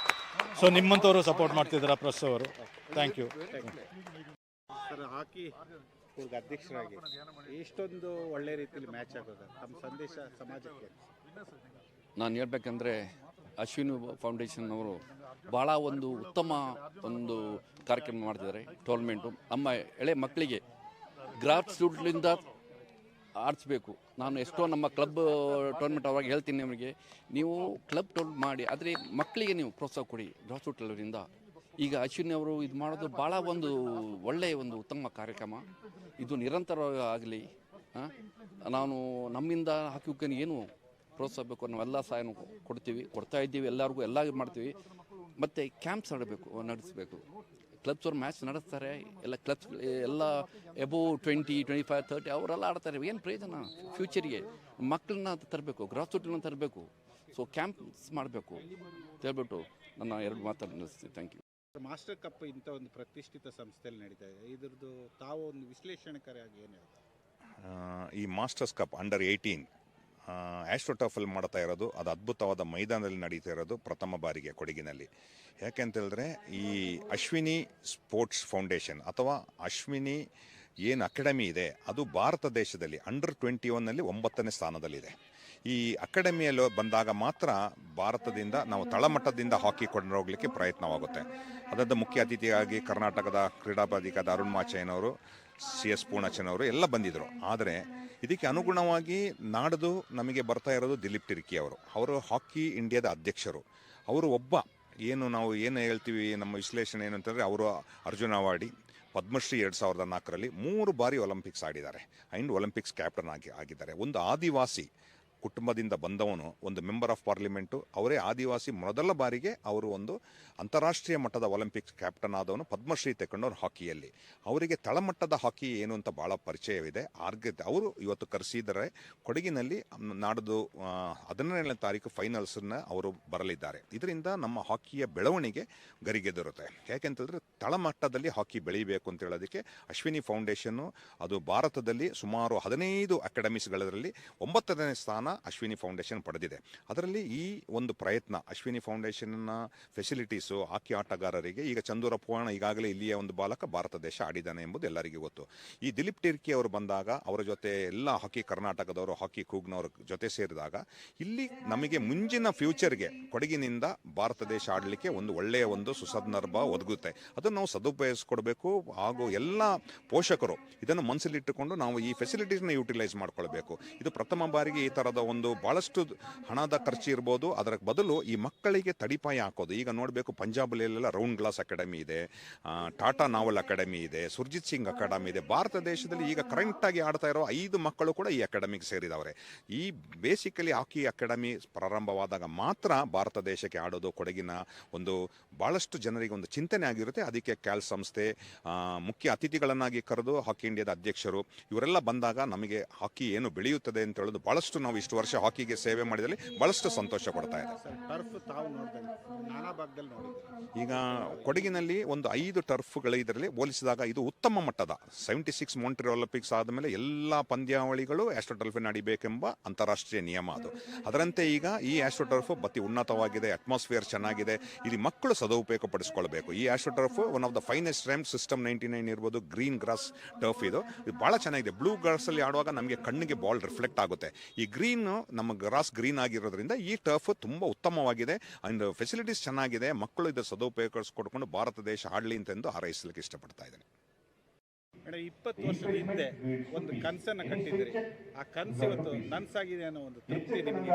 So ನಿಮ್ಮಂಥವರು ಸಪೋರ್ಟ್ ಮಾಡ್ತಿದ್ದಾರೆ, ಪ್ರೆಸ್ ಅವರು. Thank you sir. ಹಾಕಿ ಸ್ಕೂಲ್ಗೆ ಅಧ್ಯಕ್ಷರಾಗಿ ಇಷ್ಟೊಂದು ಒಳ್ಳೆ ರೀತಿಯಲ್ಲಿ ಮ್ಯಾಚ್ ಆಗೋದು, ತಮ್ಮ ಸಂದೇಶ ಸಮಾಜಕ್ಕೆ? ನಾನು ಹೇಳ್ಬೇಕಂದ್ರೆ ಅಶ್ವಿನಿ ಫೌಂಡೇಶನ್ ಅವರು ಭಾಳ ಒಂದು ಉತ್ತಮ ಒಂದು ಕಾರ್ಯಕ್ರಮ ಮಾಡ್ತಿದ್ದಾರೆ. ಟೂರ್ನಮೆಂಟು ನಮ್ಮ ಎಳೆ ಮಕ್ಕಳಿಗೆ ಗ್ರಾಫ್ಟ್ ಸ್ಟೂಡೆಂಟ್ಲಿಂದ ಆಡಿಸ್ಬೇಕು. ನಾನು ಎಷ್ಟೋ ನಮ್ಮ ಕ್ಲಬ್ ಟೂರ್ನಮೆಂಟ್ ಅವಾಗ ಹೇಳ್ತೀನಿ ನಿಮಗೆ, ನೀವು ಕ್ಲಬ್ ಟೂರ್ನಮೆಂಟ್ ಮಾಡಿ, ಆದರೆ ಮಕ್ಕಳಿಗೆ ನೀವು ಪ್ರೋತ್ಸಾಹ ಕೊಡಿ ಗ್ರಾಫ್ಟ್ ಸ್ಟೂಡೆಂಟ್ಲಿಂದ. ಈಗ ಅಶ್ವಿನಿ ಅವರು ಇದು ಮಾಡೋದು ಭಾಳ ಒಂದು ಒಳ್ಳೆಯ ಒಂದು ಉತ್ತಮ ಕಾರ್ಯಕ್ರಮ. ಇದು ನಿರಂತರವಾಗಿ ಆಗಲಿ. ನಾನು ನಮ್ಮಿಂದ ಹಾಕಿ ಏನು ಪ್ರೋತ್ಸಾಹ ಬೇಕು ನಾವೆಲ್ಲ ಸಹಾಯ ಕೊಡ್ತಾ ಇದ್ದೀವಿ ಎಲ್ಲರಿಗೂ, ಎಲ್ಲ ಮಾಡ್ತೀವಿ. ಮತ್ತು ಕ್ಯಾಂಪ್ಸ್ ನಡೆಸಬೇಕು. ಕ್ಲಬ್ಸ್ ಅವ್ರು ಮ್ಯಾಚ್ ನಡೆಸ್ತಾರೆ. ಎಲ್ಲ ಕ್ಲಬ್ಸ್ ಎಲ್ಲ ಎಬೋವ್ 20, 25, 30 ಅವರೆಲ್ಲ ಆಡ್ತಾರೆ. ಏನು ಪ್ರಯೋಜನ ಫ್ಯೂಚರಿಗೆ? ಮಕ್ಕಳನ್ನ ತರಬೇಕು, ಗ್ರಾಸ್ ರೂಟ್ನ ತರಬೇಕು. ಸೊ ಕ್ಯಾಂಪ್ಸ್ ಮಾಡಬೇಕು ಅಂತ ಹೇಳ್ಬಿಟ್ಟು ನನ್ನ 2 ಮಾತನ್ನು ನಿಲ್ಲಿಸ್ತೀನಿ. Thank you. ಮಾಸ್ಟರ್ ಕಪ್ ಇಂಥ ಒಂದು ಪ್ರತಿಷ್ಠಿತ ಸಂಸ್ಥೆಯಲ್ಲಿ ನಡೀತಾ ಇದೆ. ಇದ್ರದ್ದು ತಾವು ಒಂದು ವಿಶ್ಲೇಷಣೆಕಾರಿಯಾಗಿ ಏನು ಹೇಳ್ತಾರೆ? ಈ ಮಾಸ್ಟರ್ಸ್ ಕಪ್ ಅಂಡರ್ 18 ಆಸ್ಟ್ರೋಟರ್ಫಲ್ಲಿ ಮಾಡ್ತಾ ಇರೋದು, ಅದು ಅದ್ಭುತವಾದ ಮೈದಾನದಲ್ಲಿ ನಡೀತಾ ಇರೋದು ಪ್ರಥಮ ಬಾರಿಗೆ ಕೊಡಗಿನಲ್ಲಿ. ಯಾಕೆಂತೇಳಿದ್ರೆ ಈ ಅಶ್ವಿನಿ ಸ್ಪೋರ್ಟ್ಸ್ ಫೌಂಡೇಶನ್ ಅಥವಾ ಅಶ್ವಿನಿ ಏನು ಅಕಾಡೆಮಿ ಇದೆ, ಅದು ಭಾರತ ದೇಶದಲ್ಲಿ ಅಂಡರ್ 21ನಲ್ಲಿ 9ನೇ ಸ್ಥಾನದಲ್ಲಿದೆ. ಈ ಅಕಾಡೆಮಿಯಲ್ಲಿ ಬಂದಾಗ ಮಾತ್ರ ಭಾರತದಿಂದ ನಾವು ತಳಮಟ್ಟದಿಂದ ಹಾಕಿ ಕೊಂಡು ಹೋಗಲಿಕ್ಕೆ ಪ್ರಯತ್ನವಾಗುತ್ತೆ. ಅದರ ಮುಖ್ಯ ಅತಿಥಿಯಾಗಿ ಕರ್ನಾಟಕದ ಕ್ರೀಡಾ ಪ್ರಾಧಿಕಾರದ ಅರುಣ್ ಮಾಚಯ್ಯನವರು, CS ಪೂರ್ಣಚನವರು ಎಲ್ಲ ಬಂದಿದ್ದರು. ಆದರೆ ಇದಕ್ಕೆ ಅನುಗುಣವಾಗಿ ನಾಡ್ದು ನಮಗೆ ಬರ್ತಾ ಇರೋದು ದಿಲೀಪ್ ಟಿರ್ಕಿ ಅವರು ಹಾಕಿ ಇಂಡಿಯಾದ ಅಧ್ಯಕ್ಷರು. ಅವರು ನಾವು ಏನು ಹೇಳ್ತೀವಿ, ನಮ್ಮ ವಿಶ್ಲೇಷಣೆ ಏನು ಅಂತಂದರೆ, ಅವರು ಅರ್ಜುನ ಅವಾರ್ಡಿ, ಪದ್ಮಶ್ರೀ 2004ರಲ್ಲಿ 3 ಬಾರಿ ಒಲಿಂಪಿಕ್ಸ್ ಆಡಿದ್ದಾರೆ ಆ್ಯಂಡ್ ಒಲಿಂಪಿಕ್ಸ್ ಕ್ಯಾಪ್ಟನ್ ಆಗಿದ್ದಾರೆ. ಒಂದು ಆದಿವಾಸಿ ಕುಟುಂಬದಿಂದ ಬಂದವನು, ಒಂದು ಮೆಂಬರ್ ಆಫ್ ಪಾರ್ಲಿಮೆಂಟು, ಅವರೇ ಆದಿವಾಸಿ. ಮೊದಲ ಬಾರಿಗೆ ಅವರು ಒಂದು ಅಂತಾರಾಷ್ಟ್ರೀಯ ಮಟ್ಟದ ಒಲಿಂಪಿಕ್ಸ್ ಕ್ಯಾಪ್ಟನ್ ಆದವನು, ಪದ್ಮಶ್ರೀ ತಗೊಂಡವ್ರು ಹಾಕಿಯಲ್ಲಿ. ಅವರಿಗೆ ತಳಮಟ್ಟದ ಹಾಕಿ ಏನು ಅಂತ ಭಾಳ ಪರಿಚಯವಿದೆ. ಅವರು ಇವತ್ತು ಕರೆಸಿದರೆ ಕೊಡಗಿನಲ್ಲಿ ನಾಡ್ದು 17ನೇ ತಾರೀಕು ಫೈನಲ್ಸನ್ನು ಅವರು ಬರಲಿದ್ದಾರೆ. ಇದರಿಂದ ನಮ್ಮ ಹಾಕಿಯ ಬೆಳವಣಿಗೆ ಗರಿಗೆದರುತ್ತೆ. ಯಾಕೆಂತಂದರೆ ತಳಮಟ್ಟದಲ್ಲಿ ಹಾಕಿ ಬೆಳೀಬೇಕು ಅಂತ ಹೇಳೋದಕ್ಕೆ ಅಶ್ವಿನಿ ಫೌಂಡೇಶನ್ನು ಅದು ಭಾರತದಲ್ಲಿ ಸುಮಾರು 15 ಅಕಾಡೆಮೀಸ್ಗಳಲ್ಲಿ 9ನೇ ಸ್ಥಾನ ಅಶ್ವಿನಿ ಫೌಂಡೇಶನ್ ಪಡೆದಿದೆ. ಅದರಲ್ಲಿ ಈ ಒಂದು ಪ್ರಯತ್ನ ಅಶ್ವಿನಿ ಫೌಂಡೇಶನ್ನ ಫೆಸಿಲಿಟೀಸು ಹಾಕಿ ಆಟಗಾರರಿಗೆ, ಈಗ ಚಂದೂರ ಪೂರ್ಣ ಈಗಾಗಲೇ ಇಲ್ಲಿಯ ಒಂದು ಬಾಲಕ ಭಾರತ ದೇಶ ಆಡಿದ್ದಾನೆ ಎಂಬುದು ಎಲ್ಲರಿಗೂ ಗೊತ್ತು. ಈ ದಿಲೀಪ್ ಟಿರ್ಕಿ ಅವರು ಬಂದಾಗ ಅವರ ಜೊತೆ ಎಲ್ಲ ಹಾಕಿ ಕರ್ನಾಟಕದವರು, ಹಾಕಿ ಕೂಗ್ನವ್ರ ಜೊತೆ ಸೇರಿದಾಗ ಇಲ್ಲಿ ನಮಗೆ ಮುಂಜಿನ ಫ್ಯೂಚರ್ಗೆ ಕೊಡಗಿನಿಂದ ಭಾರತ ದೇಶ ಆಡಲಿಕ್ಕೆ ಒಂದು ಒಳ್ಳೆಯ ಒಂದು ಸುಸಂದರ್ಭ ಒದಗುತ್ತೆ. ಅದನ್ನು ನಾವು ಸದುಪಯೋಗಿಸ್ಕೊಡ್ಬೇಕು. ಹಾಗೂ ಎಲ್ಲ ಪೋಷಕರು ಇದನ್ನು ಮನಸ್ಸಲ್ಲಿಟ್ಟುಕೊಂಡು ನಾವು ಈ ಫೆಸಿಲಿಟೀಸ್ನ ಯೂಟಿಲೈಸ್ ಮಾಡ್ಕೊಳ್ಬೇಕು. ಇದು ಪ್ರಥಮ ಬಾರಿಗೆ ಈ ಥರದ ಒಂದು ಭಾಳಷ್ಟು ಹಣದ ಖರ್ಚು ಇರ್ಬೋದು. ಅದರ ಬದಲು ಈ ಮಕ್ಕಳಿಗೆ ತಡಿಪಾಯ ಹಾಕೋದು. ಈಗ ನೋಡಬೇಕು, ಪಂಜಾಬಲ್ಲೆಲ್ಲ ರೌಂಡ್ ಗ್ಲಾಸ್ ಅಕಾಡೆಮಿ ಇದೆ, ಟಾಟಾ ನಾವಲ್ ಅಕಾಡೆಮಿ ಇದೆ, ಸುರ್ಜಿತ್ ಸಿಂಗ್ ಅಕಾಡೆಮಿ ಇದೆ. ಭಾರತ ದೇಶದಲ್ಲಿ ಈಗ ಕರೆಂಟಾಗಿ ಆಡ್ತಾ ಇರೋ 5 ಮಕ್ಕಳು ಕೂಡ ಈ ಅಕಾಡೆಮಿಗೆ ಸೇರಿದವರೆ. ಈ ಬೇಸಿಕಲಿ ಹಾಕಿ ಅಕಾಡೆಮಿ ಪ್ರಾರಂಭವಾದಾಗ ಮಾತ್ರ ಭಾರತ ದೇಶಕ್ಕೆ ಆಡೋದು ಕೊಡಗಿನ ಒಂದು ಭಾಳಷ್ಟು ಜನರಿಗೆ ಒಂದು ಚಿಂತನೆ ಆಗಿರುತ್ತೆ. ಅದಕ್ಕೆ ಕ್ಯಾಲ್ ಸಂಸ್ಥೆ ಮುಖ್ಯ ಅತಿಥಿಗಳನ್ನಾಗಿ ಕರೆದು ಹಾಕಿ ಇಂಡಿಯಾದ ಅಧ್ಯಕ್ಷರು ಇವರೆಲ್ಲ ಬಂದಾಗ ನಮಗೆ ಹಾಕಿ ಏನು ಬೆಳೆಯುತ್ತದೆ ಅಂತ ಹೇಳೋದು ಭಾಳಷ್ಟು ನಾವು ಇಷ್ಟ ಇಷ್ಟು ವರ್ಷ ಹಾಕಿಗೆ ಸೇವೆ ಮಾಡಿದಲ್ಲಿ ಭಾಳಷ್ಟು ಸಂತೋಷ ಕೊಡ್ತಾ ಇದೆ. ಟರ್ಫ್ ತಾವು ನೋಡಿದಂಗೆ ನಾನಾ ಭಾಗದಲ್ಲಿ ನೋಡಿದ್ದೀವಿ. ಈಗ ಕೊಡಗಿನಲ್ಲಿ ಒಂದು 5 ಟರ್ಫ್ಗಳು ಇದರಲ್ಲಿ ಹೋಲಿಸಿದಾಗ ಇದು ಉತ್ತಮ ಮಟ್ಟದ 76 ಮಾಂಟ್ರಿಯಲ್ ಒಲಿಂಪಿಕ್ಸ್ ಆದಮೇಲೆ ಎಲ್ಲ ಪಂದ್ಯಾವಳಿಗಳು ಆಸ್ಟ್ರೋ ಟರ್ಫ್ ನಡಿಬೇಕೆಂಬ ಅಂತಾರಾಷ್ಟ್ರೀಯ ನಿಯಮ ಅದು. ಅದರಂತೆ ಈಗ ಈ ಆಸ್ಟ್ರೋ ಟರ್ಫ್ ಅತಿ ಉನ್ನತವಾಗಿದೆ, ಅಟ್ಮಾಸ್ಫಿಯರ್ ಚೆನ್ನಾಗಿದೆ, ಇಲ್ಲಿ ಮಕ್ಕಳು ಸದುಪಯೋಗ ಪಡಿಸ್ಕೊಳ್ಬೇಕು. ಈ astro turf one of the finest RAM system 99 ಇರ್ಬೋದು, ಗ್ರೀನ್ ಗ್ರಾಸ್ ಟರ್ಫ್ ಇದು ಭಾಳ ಚೆನ್ನಾಗಿದೆ. ಬ್ಲೂ ಗ್ರಾಸಲ್ಲಿ ಆಡುವಾಗ ನಮಗೆ ಕಣ್ಣಿಗೆ ಬಾಲ್ ರಿಫ್ಲೆಕ್ಟ್ ಆಗುತ್ತೆ. ಈ ಗ್ರೀನ್ ನಮ್ಮ ಗ್ರಾಸ್ ಗ್ರೀನ್ ಆಗಿರೋದ್ರಿಂದ ಈ ಟರ್ಫ್ ತುಂಬ ಉತ್ತಮವಾಗಿದೆ ಅಂಡ್ ಫೆಸಿಲಿಟೀಸ್ ಚೆನ್ನಾಗಿದೆ. ಮಕ್ಕಳು ಇದರ ಸದುಪಯೋಗಿಸ್ಕೊಡ್ಕೊಂಡು ಭಾರತ ದೇಶ ಆಡಲಿ ಅಂತೆಂದು ಹಾರೈಸಲಿಕ್ಕೆ ಇಷ್ಟಪಡ್ತಾ ಇದ್ದೇನೆ. ಮೇಡಮ್, 20 ವರ್ಷದ ಹಿಂದೆ ಒಂದು ಕನಸನ್ನು ಕಟ್ಟಿದ್ದೀರಿ. ಆ ಕನಸು ಇವತ್ತು ನನ್ಸಾಗಿದೆ ಅನ್ನೋ ಒಂದು ತೃಪ್ತಿ ನಿಮಗೆ?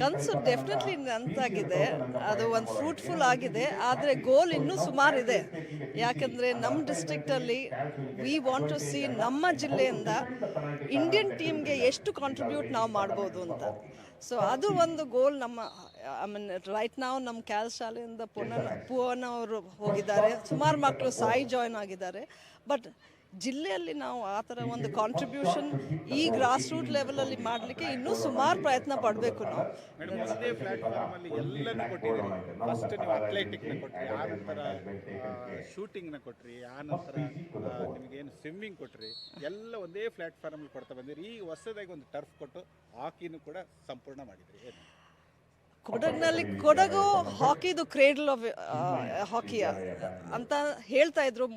ಕನಸು ಡೆಫಿನೆಟ್ಲಿ ನಂತಾಗಿದೆ, ಅದು ಒಂದು ಫ್ರೂಟ್ಫುಲ್ ಆಗಿದೆ. ಆದರೆ ಗೋಲ್ ಇನ್ನೂ ಸುಮಾರಿದೆ. ಯಾಕಂದರೆ ನಮ್ಮ ಡಿಸ್ಟ್ರಿಕ್ಟಲ್ಲಿ ವಿ ವಾಂಟ್ ಟು ಸಿ ನಮ್ಮ ಜಿಲ್ಲೆಯಿಂದ ಇಂಡಿಯನ್ ಟೀಮ್ಗೆ ಎಷ್ಟು ಕಾಂಟ್ರಿಬ್ಯೂಟ್ ನಾವು ಮಾಡ್ಬೋದು ಅಂತ. ಸೊ ಅದು ಒಂದು ಗೋಲ್ ನಮ್ಮ. ಐ ಮೀನ್ ರೈಟ್ ನಾವು ನಮ್ಮ ಕ್ಯಾಲ್ ಶಾಲೆಯಿಂದ ಪೂವನ ಅವರು ಹೋಗಿದ್ದಾರೆ, ಸುಮಾರು ಮಕ್ಕಳು ಸಾಯಿ ಜಾಯ್ನ್ ಆಗಿದ್ದಾರೆ. ಬಟ್ ಜಿಲ್ಲೆಯಲ್ಲಿ ನಾವು ಆ ಥರ ಒಂದು ಕಾಂಟ್ರಿಬ್ಯೂಷನ್ ಈ ಗ್ರಾಸ್ ರೂಟ್ ಲೆವೆಲಲ್ಲಿ ಮಾಡಲಿಕ್ಕೆ ಇನ್ನೂ ಸುಮಾರು ಪ್ರಯತ್ನ ಪಡಬೇಕು ನಾವು. ಮೇಡಮ್, ಒಂದೇ ಪ್ಲಾಟ್ಫಾರ್ಮಲ್ಲಿ ಎಲ್ಲನೂ ಕೊಟ್ಟಿದ್ದೀರಿ. ಫಸ್ಟ್ ನೀವು ಅಥ್ಲೆಟಿಕ್ನ ಕೊಟ್ರಿ, ಆ ನಂತರ ಶೂಟಿಂಗ್ನ ಕೊಟ್ರಿ, ಆ ನಂತರ ನಿಮಗೇನು ಸ್ವಿಮ್ಮಿಂಗ್ ಕೊಟ್ರಿ, ಎಲ್ಲ ಒಂದೇ ಪ್ಲಾಟ್ಫಾರ್ಮಲ್ಲಿ ಕೊಡ್ತಾ ಬಂದಿರಿ. ಈಗ ಹೊಸದಾಗಿ ಒಂದು ಟರ್ಫ್ ಕೊಟ್ಟು ಹಾಕಿನೂ ಕೂಡ ಸಂಪೂರ್ಣ ಮಾಡಿದ್ರಿ. ಏನು ಕೊಡಗು ಹಾಕಿದು ಕ್ರೇಡಲ್ ಆಫ್ ಹಾಕಿ ಅಂತ ಹೇಳ್ತಾ ಇದ್ರು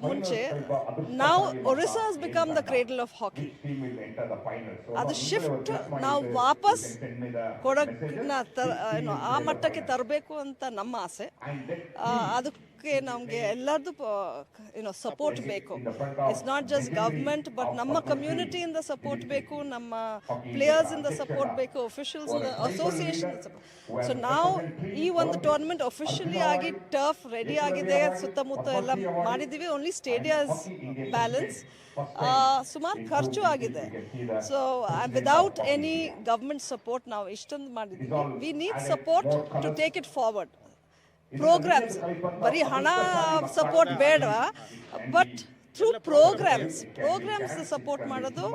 ಮುಂಚೆ. ನಾವು Orissa has become the cradle of hockey. ಅದು ಶಿಫ್ಟ್ ನಾವು ವಾಪಸ್ ಕೊಡಗನ್ನ ಆ ಮಟ್ಟಕ್ಕೆ ತರಬೇಕು ಅಂತ ನಮ್ಮ ಆಸೆ. ಅದಕ್ಕೆ ನಮಗೆ ಎಲ್ಲರದ್ದು ಸಪೋರ್ಟ್ ಬೇಕು. It's not just government, but ನಮ್ಮ ಕಮ್ಯುನಿಟಿಯಿಂದ ಸಪೋರ್ಟ್ ಬೇಕು, ನಮ್ಮ ಪ್ಲೇಯರ್ಸಿಂದ ಸಪೋರ್ಟ್ ಬೇಕು, ಅಫಿಷಿಯಲ್ಸ್ ಅಸೋಸಿಯೇಷನ್. ಸೊ ನಾವು ಈ ಒಂದು ಟೂರ್ನಮೆಂಟ್ ಅಫಿಷಿಯಲಿ ಆಗಿ ಟರ್ಫ್ ರೆಡಿ ಆಗಿದೆ, ಸುತ್ತಮುತ್ತ ಎಲ್ಲ ಮಾಡಿದ್ದೀವಿ. Only stadiums balance. ಸುಮಾರು ಖರ್ಚು ಆಗಿದೆ. So without any government support ನಾವು ಇಷ್ಟೊಂದು ಮಾಡಿದ್ದೀವಿ. We need support to take it forward. Programmes, ಬರೀ ಹಣ ಸಪೋರ್ಟ್ ಬೇಡ, ಬಟ್ ಥ್ರೂ ಪ್ರೋಗ್ರಾಮ್ಸ್ ಸಪೋರ್ಟ್ ಮಾಡೋದು,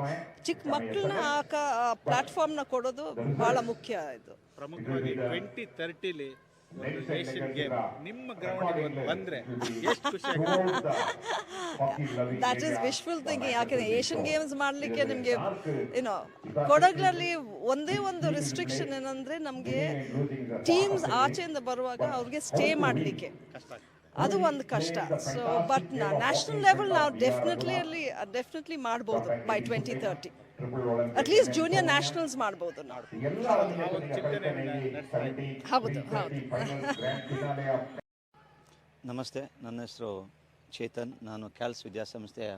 ಚಿಕ್ಕ ಮಕ್ಕಳನ್ನ ಆ ಪ್ಲಾಟ್ಫಾರ್ಮ್ನ ಕೊಡೋದು ಭಾಳ ಮುಖ್ಯ. ಇದು ಪ್ರಮುಖವಾಗಿ 2030 ಒಂದು ಏಷ್ಯನ್ ಗೇಮ್ ನಿಮ್ಮ ಗ್ರೌಂಡ್ಗೆ ಒಂದು ಬಂದರೆ ಎಷ್ಟು ಖುಷಿ ಆಗುತ್ತೆ? That is wishful thinking. ಯಾಕೆಂದರೆ ಏಷ್ಯನ್ ಗೇಮ್ಸ್ ಮಾಡಲಿಕ್ಕೆ ನಿಮಗೆ ಕೊಡಗಲ್ಲಿ ಒಂದೇ ಒಂದು ರಿಸ್ಟ್ರಿಕ್ಷನ್ ಏನಂದರೆ, ನಮಗೆ ಟೀಮ್ಸ್ ಆಚೆಯಿಂದ ಬರುವಾಗ ಅವ್ರಿಗೆ ಸ್ಟೇ ಮಾಡಲಿಕ್ಕೆ ಅದು ಒಂದು ಕಷ್ಟ. ಸೊ ಬಟ್ ನ್ಯಾಷನಲ್ ಲೆವೆಲ್ ನಾವು ಡೆಫಿನೆಟ್ಲಿ ಮಾಡ್ಬೋದು ಬೈ 2030. ಅಟ್ಲೀಸ್ಟ್ ಜೂನಿಯರ್ ನ್ಯಾಷನಲ್ಸ್ ಮಾಡ್ಬೋದು ನಾವು. ಹೌದು. ನಮಸ್ತೆ, ನನ್ನ ಹೆಸರು ಚೇತನ್. ನಾನು ಕ್ಯಾಲ್ಸ್ ವಿದ್ಯಾಸಂಸ್ಥೆಯ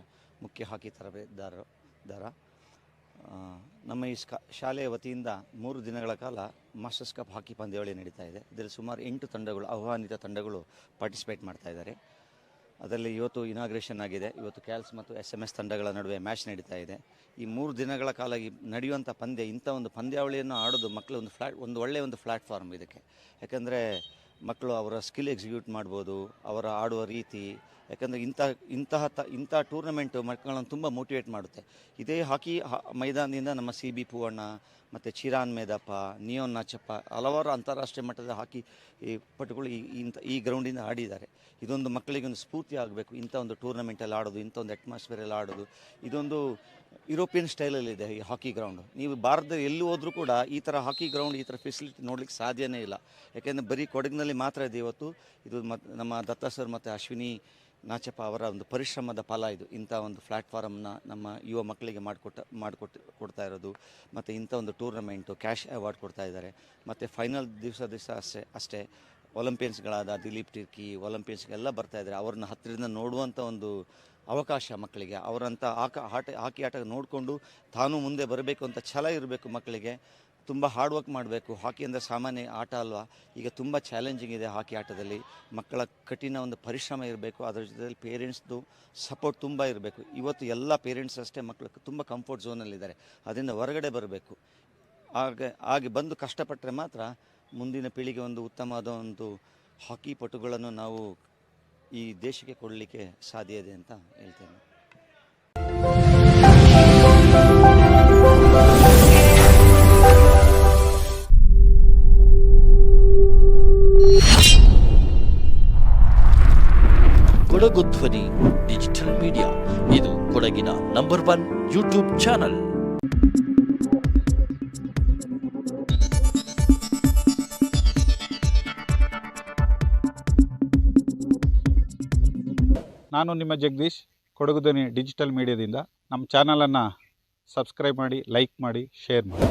ಮುಖ್ಯ ಹಾಕಿ ತರಬೇತುದಾರ. ನಮ್ಮ ಈ ಶಾಲೆಯ ವತಿಯಿಂದ 3 ದಿನಗಳ ಕಾಲ ಮಾಸ್ಟರ್ಸ್ ಕಪ್ ಹಾಕಿ ಪಂದ್ಯಾವಳಿ ನಡೀತಾ ಇದೆ. ಇದರಲ್ಲಿ ಸುಮಾರು 8 ತಂಡಗಳು, ಆಹ್ವಾನಿತ ತಂಡಗಳು ಪಾರ್ಟಿಸಿಪೇಟ್ ಮಾಡ್ತಾ ಇದ್ದಾರೆ. ಅದರಲ್ಲಿ ಇವತ್ತು ಇನಾಗ್ರೇಷನ್ ಆಗಿದೆ. ಇವತ್ತು ಕ್ಯಾಲ್ಸ್ ಮತ್ತು SMS ತಂಡಗಳ ನಡುವೆ ಮ್ಯಾಚ್ ನಡೀತಾ ಇದೆ. ಈ 3 ದಿನಗಳ ಕಾಲ ನಡೆಯುವಂಥ ಇಂಥ ಒಂದು ಪಂದ್ಯಾವಳಿಯನ್ನು ಆಡೋದು ಮಕ್ಕಳು ಒಂದು ಒಳ್ಳೆಯ ಒಂದು ಪ್ಲ್ಯಾಟ್ಫಾರ್ಮ್ ಇದಕ್ಕೆ. ಯಾಕಂದರೆ ಮಕ್ಕಳು ಅವರ ಸ್ಕಿಲ್ ಎಕ್ಸಿಕ್ಯೂಟ್ ಮಾಡ್ಬೋದು, ಅವರ ಆಡುವ ರೀತಿ. ಯಾಕಂದರೆ ಇಂಥ ಟೂರ್ನಮೆಂಟು ಮಕ್ಕಳನ್ನು ತುಂಬ ಮೋಟಿವೇಟ್ ಮಾಡುತ್ತೆ. ಇದೇ ಹಾಕಿ ಮೈದಾನದಿಂದ ನಮ್ಮ CB ಪೂವಣ್ಣ ಮತ್ತು ಚಿರಾನ್ ಮೇದಪ್ಪ, ನಿಯೋನ್ ನಾಚಪ್ಪ, ಹಲವಾರು ಅಂತಾರಾಷ್ಟ್ರೀಯ ಮಟ್ಟದ ಹಾಕಿ ಪಟುಗಳು ಈ ಗ್ರೌಂಡಿಂದ ಆಡಿದ್ದಾರೆ. ಇದೊಂದು ಮಕ್ಕಳಿಗೆ ಒಂದು ಸ್ಫೂರ್ತಿ ಆಗಬೇಕು. ಇಂಥ ಒಂದು ಟೂರ್ನಮೆಂಟಲ್ಲಿ ಆಡೋದು, ಇಂಥ ಒಂದು ಅಟ್ಮಾಸ್ಫಿಯರಲ್ಲಿ ಆಡೋದು, ಇದೊಂದು ಯುರೋಪಿಯನ್ ಸ್ಟೈಲಲ್ಲಿದೆ ಈ ಹಾಕಿ ಗ್ರೌಂಡು. ನೀವು ಭಾರತದಲ್ಲಿ ಎಲ್ಲೂ ಹೋದರೂ ಕೂಡ ಈ ಥರ ಹಾಕಿ ಗ್ರೌಂಡ್, ಈ ಥರ ಫೆಸಿಲಿಟಿ ನೋಡಲಿಕ್ಕೆ ಸಾಧ್ಯನೇ ಇಲ್ಲ. ಯಾಕೆಂದರೆ ಬರೀ ಕೊಡಗಿನಲ್ಲಿ ಮಾತ್ರ ಇದೆ ಇವತ್ತು. ಇದು ನಮ್ಮ ದತ್ತ ಸರ್ ಮತ್ತು ಅಶ್ವಿನಿ ನಾಚಪ್ಪ ಅವರ ಒಂದು ಪರಿಶ್ರಮದ ಫಲ ಇದು. ಇಂಥ ಒಂದು ಪ್ಲ್ಯಾಟ್ಫಾರ್ಮ್ನ ನಮ್ಮ ಯುವ ಮಕ್ಕಳಿಗೆ ಕೊಡ್ತಾ ಇರೋದು. ಮತ್ತು ಇಂಥ ಒಂದು ಟೂರ್ನಮೆಂಟು ಕ್ಯಾಶ್ ಅವಾರ್ಡ್ ಕೊಡ್ತಾ ಇದ್ದಾರೆ. ಮತ್ತು ಫೈನಲ್ ದಿವಸ ಅಷ್ಟೇ ಒಲಿಂಪಿಯನ್ಸ್ಗಳಾದ ದಿಲೀಪ್ ಟಿರ್ಕಿ ಒಲಿಂಪಿಯನ್ಸ್ಗೆಲ್ಲ ಬರ್ತಾ ಇದ್ದಾರೆ. ಅವ್ರನ್ನ ಹತ್ತಿರದಿಂದ ನೋಡುವಂಥ ಒಂದು ಅವಕಾಶ ಮಕ್ಕಳಿಗೆ. ಅವರಂಥ ಹಾಕಿ ಆಟ ನೋಡಿಕೊಂಡು ತಾನು ಮುಂದೆ ಬರಬೇಕು ಅಂತ ಛಲ ಇರಬೇಕು ಮಕ್ಕಳಿಗೆ. ತುಂಬ ಹಾರ್ಡ್ ವರ್ಕ್ ಮಾಡಬೇಕು. ಹಾಕಿ ಅಂದರೆ ಸಾಮಾನ್ಯ ಆಟ ಅಲ್ವಾ. ಈಗ ತುಂಬ ಚಾಲೆಂಜಿಂಗ್ ಇದೆ ಹಾಕಿ ಆಟದಲ್ಲಿ. ಮಕ್ಕಳ ಕಠಿಣ ಒಂದು ಪರಿಶ್ರಮ ಇರಬೇಕು. ಅದರ ಜೊತೆಯಲ್ಲಿ ಪೇರೆಂಟ್ಸ್ದು ಸಪೋರ್ಟ್ ತುಂಬ ಇರಬೇಕು. ಇವತ್ತು ಎಲ್ಲ ಪೇರೆಂಟ್ಸ್ ಅಷ್ಟೇ ಮಕ್ಕಳು ತುಂಬ ಕಂಫರ್ಟ್ ಝೋನಲ್ಲಿದ್ದಾರೆ. ಅದರಿಂದ ಹೊರಗಡೆ ಬರಬೇಕು. ಹಾಗೆ ಬಂದು ಕಷ್ಟಪಟ್ಟರೆ ಮಾತ್ರ ಮುಂದಿನ ಪೀಳಿಗೆ ಒಂದು ಉತ್ತಮವಾದ ಒಂದು ಹಾಕಿ ಪಟುಗಳನ್ನು ನಾವು ಈ ದೇಶಕ್ಕೆ ಕೊಡಲಿಕ್ಕೆ ಸಾಧ್ಯ ಇದೆ ಅಂತ ಹೇಳ್ತೇನೆ. ಕೊಡಗು ಧ್ವನಿ ಡಿಜಿಟಲ್ ಮೀಡಿಯಾ, ಇದು ಕೊಡಗಿನ ನಂಬರ್ 1 ಯೂಟ್ಯೂಬ್ ಚಾನಲ್. ನಾನು ನಿಮ್ಮ ಜಗದೀಶ್, ಕೊಡಗು ಧ್ವನಿ ಡಿಜಿಟಲ್ ಮೀಡಿಯಾದಿಂದ. ನಮ್ಮ ಚಾನಲನ್ನು ಸಬ್ಸ್ಕ್ರೈಬ್ ಮಾಡಿ, ಲೈಕ್ ಮಾಡಿ, ಶೇರ್ ಮಾಡಿ.